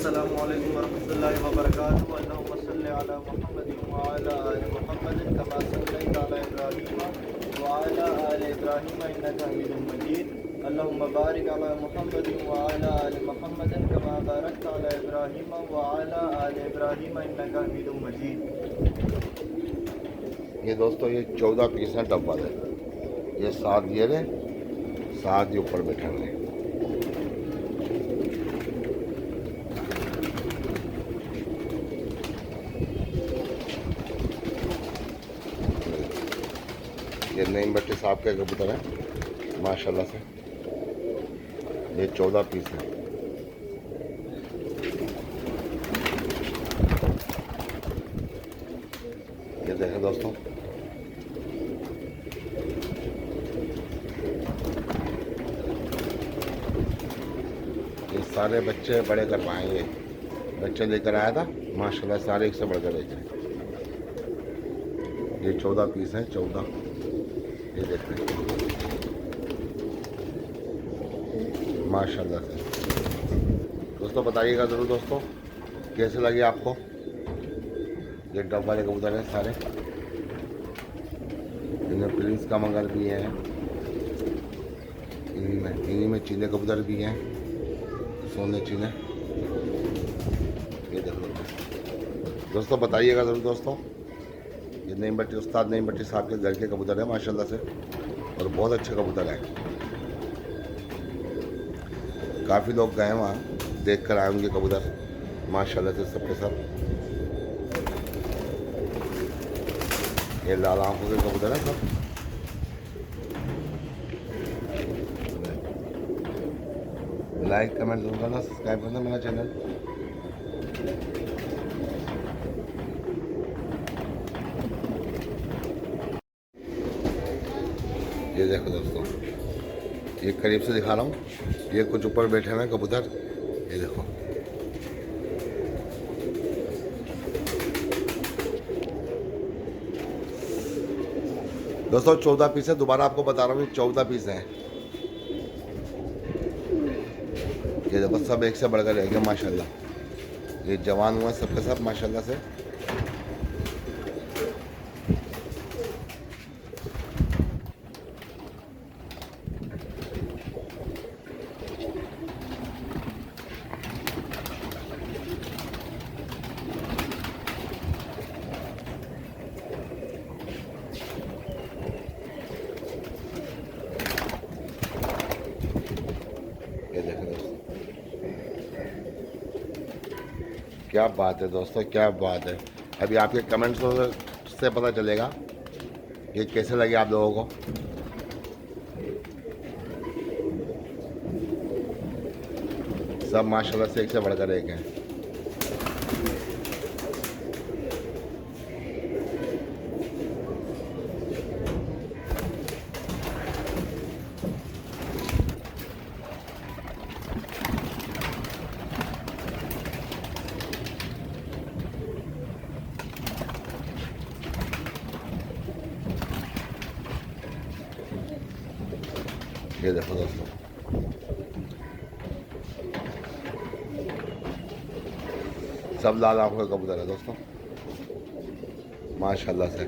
अस्सलामु अलैकुम वरहमतुल्लाहि वबरकातुहू। अल्लाहुम्मा सल्लि अला मुहम्मदिन व अला आलि मुहम्मदिन कमा सल्लैता अला इब्राहीम व अला आलि इब्राहीम इन्नका हमीदुम मजीद। अल्लाहुम्मा बारिक अला मुहम्मदिन व अला आलि मुहम्मदिन कमा बारकता अला इब्राहीम व अला आलि इब्राहीम इन्नका हमीदुम मजीद। ये दोस्तों ये 14 पीस हैं डब्बा है। ये 7 ये रहे, 7 ये ऊपर बैठे हुए हैं। ये नईम भट्टी साहब के कबूतर हैं माशाल्लाह से। ये 14 पीस हैं। ये देखें दोस्तों, ये सारे बच्चे बड़े कर पाएंगे। बच्चे लेकर आया था माशाल्लाह, सारे एक से बढ़कर लेकर। ये 14 पीस हैं, 14। ये देखते हैं माशाल्लाह से। दोस्तों बताइएगा ज़रूर दोस्तों कैसे लगे आपको। ये डब वाले कबूतर हैं सारे। इनमें प्रिंस कमंगर भी हैं, इन्हीं में चीले कबूतर भी हैं, सोने चीले। ये देखो दोस्तों बताइएगा ज़रूर दोस्तों। ये नईम भट्टी, उस्ताद नईम भट्टी साहब के घर के कबूतर हैं माशाल्लाह से, और बहुत अच्छे कबूतर हैं। काफ़ी लोग गए वहाँ, देख कर आए उनके कबूतर माशाल्लाह से सबके सब। ये लाल आंखों के कबूतर हैं सब। लाइक कमेंट जरूर करना, सब्सक्राइब करना मेरा चैनल। ये देखो दोस्तों, ये करीब से दिखा रहा हूँ। ये कुछ ऊपर बैठे हुए हैं कबूतर। ये देखो दोस्तों 14 पीस है। दोबारा आपको बता रहा हूँ, ये 14 पीस हैं। ये देखो सब एक से बढ़कर रह गए माशाल्लाह। ये जवान हुआ सबके सब माशाल्लाह से। ये देखो दोस्तों, क्या बात है दोस्तों, क्या बात है। अभी आपके कमेंट्स से पता चलेगा ये कैसे लगे आप लोगों को। सब माशाल्लाह से एक से बढ़कर एक हैं। ये देखो दोस्तों, सब लाल आंखों के कबूतर है दोस्तों माशाल्लाह से।